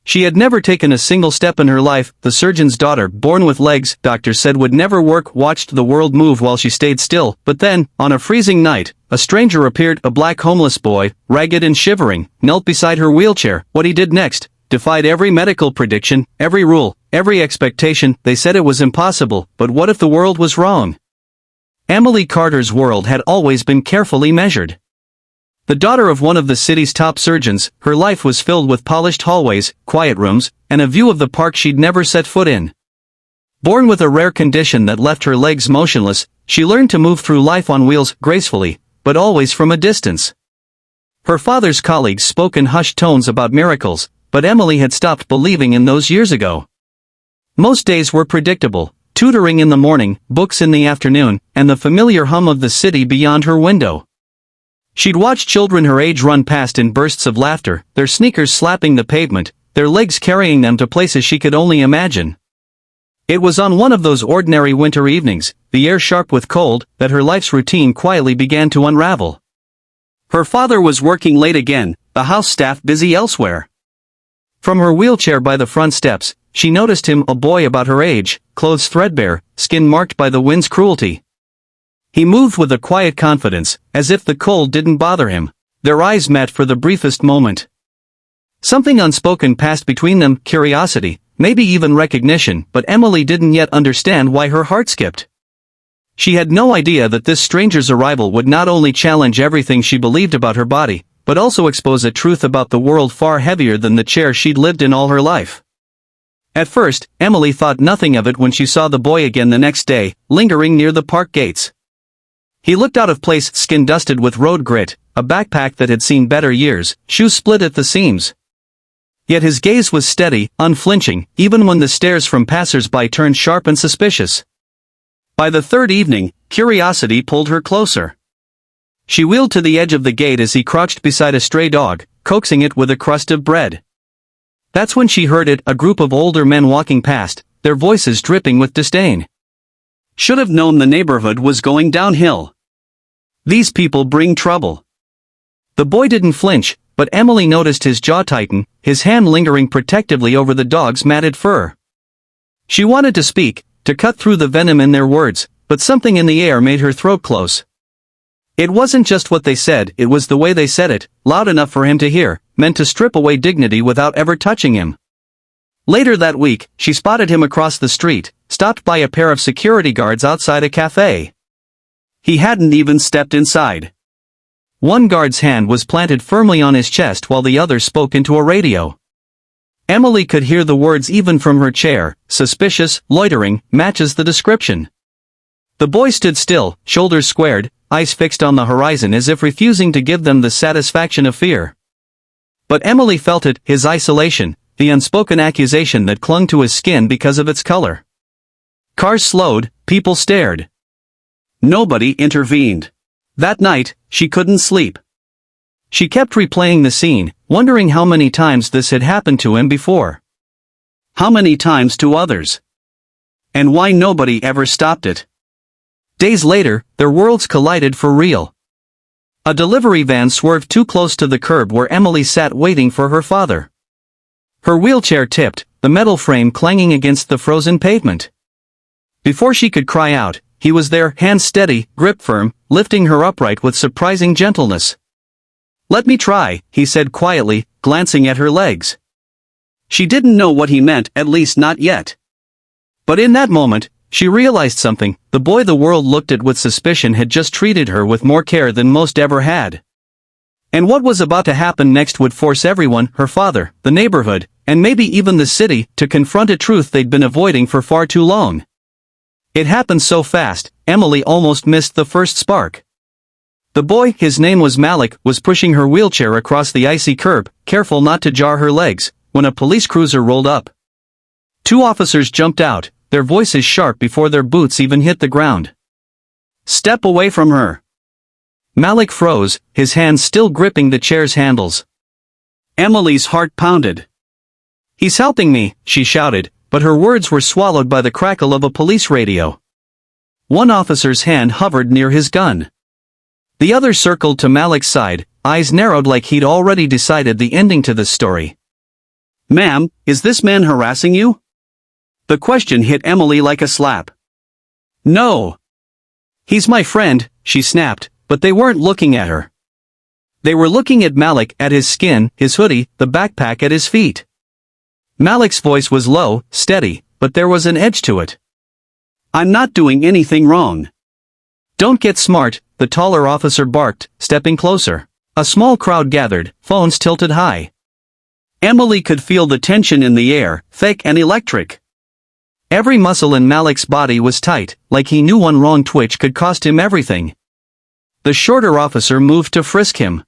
She had never taken a single step in her life. The surgeon's daughter, born with legs, doctors said would never work, watched the world move while she stayed still. But then, on a freezing night, a stranger appeared, a black homeless boy, ragged and shivering, knelt beside her wheelchair. What he did next defied every medical prediction, every rule, every expectation. They said it was impossible, but what if the world was wrong? Emily Carter's world had always been carefully measured. The daughter of one of the city's top surgeons, her life was filled with polished hallways, quiet rooms, and a view of the park she'd never set foot in. Born with a rare condition that left her legs motionless, she learned to move through life on wheels, gracefully, but always from a distance. Her father's colleagues spoke in hushed tones about miracles, but Emily had stopped believing in those years ago. Most days were predictable: tutoring in the morning, books in the afternoon, and the familiar hum of the city beyond her window. She'd watch children her age run past in bursts of laughter, their sneakers slapping the pavement, their legs carrying them to places she could only imagine. It was on one of those ordinary winter evenings, the air sharp with cold, that her life's routine quietly began to unravel. Her father was working late again, the house staff busy elsewhere. From her wheelchair by the front steps, she noticed him, a boy about her age, clothes threadbare, skin marked by the wind's cruelty. He moved with a quiet confidence, as if the cold didn't bother him. Their eyes met for the briefest moment. Something unspoken passed between them, curiosity, maybe even recognition, but Emily didn't yet understand why her heart skipped. She had no idea that this stranger's arrival would not only challenge everything she believed about her body, but also expose a truth about the world far heavier than the chair she'd lived in all her life. At first, Emily thought nothing of it when she saw the boy again the next day, lingering near the park gates. He looked out of place, skin dusted with road grit, a backpack that had seen better years, shoes split at the seams. Yet his gaze was steady, unflinching, even when the stares from passers-by turned sharp and suspicious. By the third evening, curiosity pulled her closer. She wheeled to the edge of the gate as he crouched beside a stray dog, coaxing it with a crust of bread. That's when she heard it, a group of older men walking past, their voices dripping with disdain. Should have known the neighborhood was going downhill. These people bring trouble. The boy didn't flinch, but Emily noticed his jaw tighten, his hand lingering protectively over the dog's matted fur. She wanted to speak, to cut through the venom in their words, but something in the air made her throat close. It wasn't just what they said, it was the way they said it, loud enough for him to hear, meant to strip away dignity without ever touching him. Later that week, she spotted him across the street, stopped by a pair of security guards outside a cafe. He hadn't even stepped inside. One guard's hand was planted firmly on his chest while the other spoke into a radio. Emily could hear the words even from her chair: suspicious, loitering, matches the description. The boy stood still, shoulders squared, eyes fixed on the horizon as if refusing to give them the satisfaction of fear. But Emily felt it, his isolation, the unspoken accusation that clung to his skin because of its color. Cars slowed, people stared. Nobody intervened. That night, she couldn't sleep. She kept replaying the scene, wondering how many times this had happened to him before. How many times to others? And why nobody ever stopped it? Days later, their worlds collided for real. A delivery van swerved too close to the curb where Emily sat waiting for her father. Her wheelchair tipped, the metal frame clanging against the frozen pavement. Before she could cry out, he was there, hands steady, grip firm, lifting her upright with surprising gentleness. "Let me try," he said quietly, glancing at her legs. She didn't know what he meant, at least not yet. But in that moment, she realized something. The boy the world looked at with suspicion had just treated her with more care than most ever had. And what was about to happen next would force everyone, her father, the neighborhood, and maybe even the city, to confront a truth they'd been avoiding for far too long. It happened so fast, Emily almost missed the first spark. The boy, his name was Malik, was pushing her wheelchair across the icy curb, careful not to jar her legs, when a police cruiser rolled up. Two officers jumped out, their voices sharp before their boots even hit the ground. "Step away from her." Malik froze, his hands still gripping the chair's handles. Emily's heart pounded. "He's helping me," she shouted, but her words were swallowed by the crackle of a police radio. One officer's hand hovered near his gun. The other circled to Malik's side, eyes narrowed like he'd already decided the ending to this story. "Ma'am, is this man harassing you?" The question hit Emily like a slap. "No. He's my friend," she snapped, but they weren't looking at her. They were looking at Malik, at his skin, his hoodie, the backpack at his feet. Malik's voice was low, steady, but there was an edge to it. "I'm not doing anything wrong." "Don't get smart," the taller officer barked, stepping closer. A small crowd gathered, phones tilted high. Emily could feel the tension in the air, thick and electric. Every muscle in Malik's body was tight, like he knew one wrong twitch could cost him everything. The shorter officer moved to frisk him.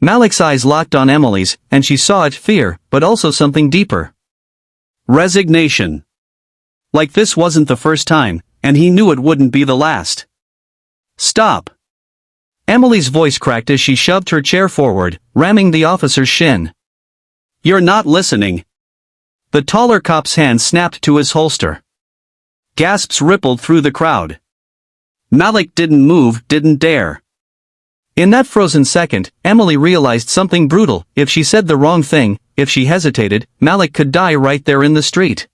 Malik's eyes locked on Emily's, and she saw it, fear, but also something deeper. Resignation. Like this wasn't the first time, and he knew it wouldn't be the last. "Stop." Emily's voice cracked as she shoved her chair forward, ramming the officer's shin. "You're not listening." The taller cop's hand snapped to his holster. Gasps rippled through the crowd. Malik didn't move, didn't dare. In that frozen second, Emily realized something brutal. If she said the wrong thing, if she hesitated, Malik could die right there in the street.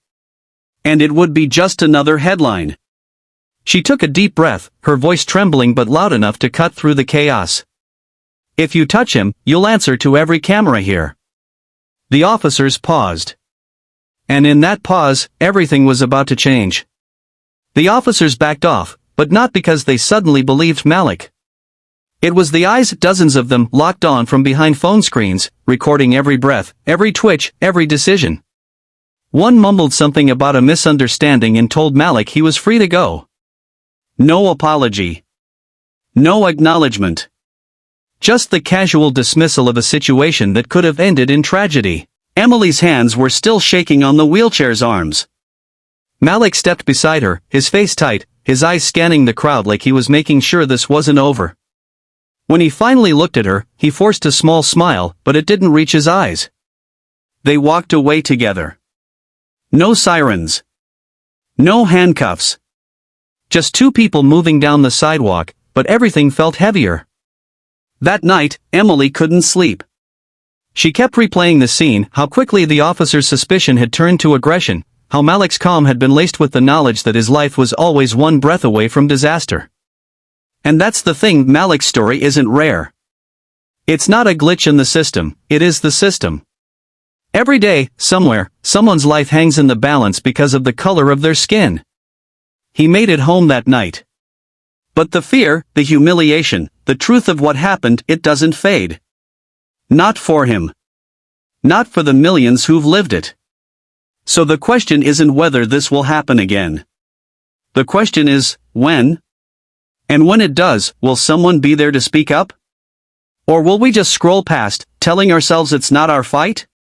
And it would be just another headline. She took a deep breath, her voice trembling but loud enough to cut through the chaos. "If you touch him, you'll answer to every camera here." The officers paused. And in that pause, everything was about to change. The officers backed off, but not because they suddenly believed Malik. It was the eyes, dozens of them, locked on from behind phone screens, recording every breath, every twitch, every decision. One mumbled something about a misunderstanding and told Malik he was free to go. No apology. No acknowledgement. Just the casual dismissal of a situation that could have ended in tragedy. Emily's hands were still shaking on the wheelchair's arms. Malik stepped beside her, his face tight, his eyes scanning the crowd like he was making sure this wasn't over. When he finally looked at her, he forced a small smile, but it didn't reach his eyes. They walked away together. No sirens. No handcuffs. Just two people moving down the sidewalk, but everything felt heavier. That night, Emily couldn't sleep. She kept replaying the scene, how quickly the officer's suspicion had turned to aggression, how Malik's calm had been laced with the knowledge that his life was always one breath away from disaster. And that's the thing, Malik's story isn't rare. It's not a glitch in the system, it is the system. Every day, somewhere, someone's life hangs in the balance because of the color of their skin. He made it home that night. But the fear, the humiliation, the truth of what happened, it doesn't fade. Not for him. Not for the millions who've lived it. So the question isn't whether this will happen again. The question is, when? And when it does, will someone be there to speak up? Or will we just scroll past, telling ourselves it's not our fight?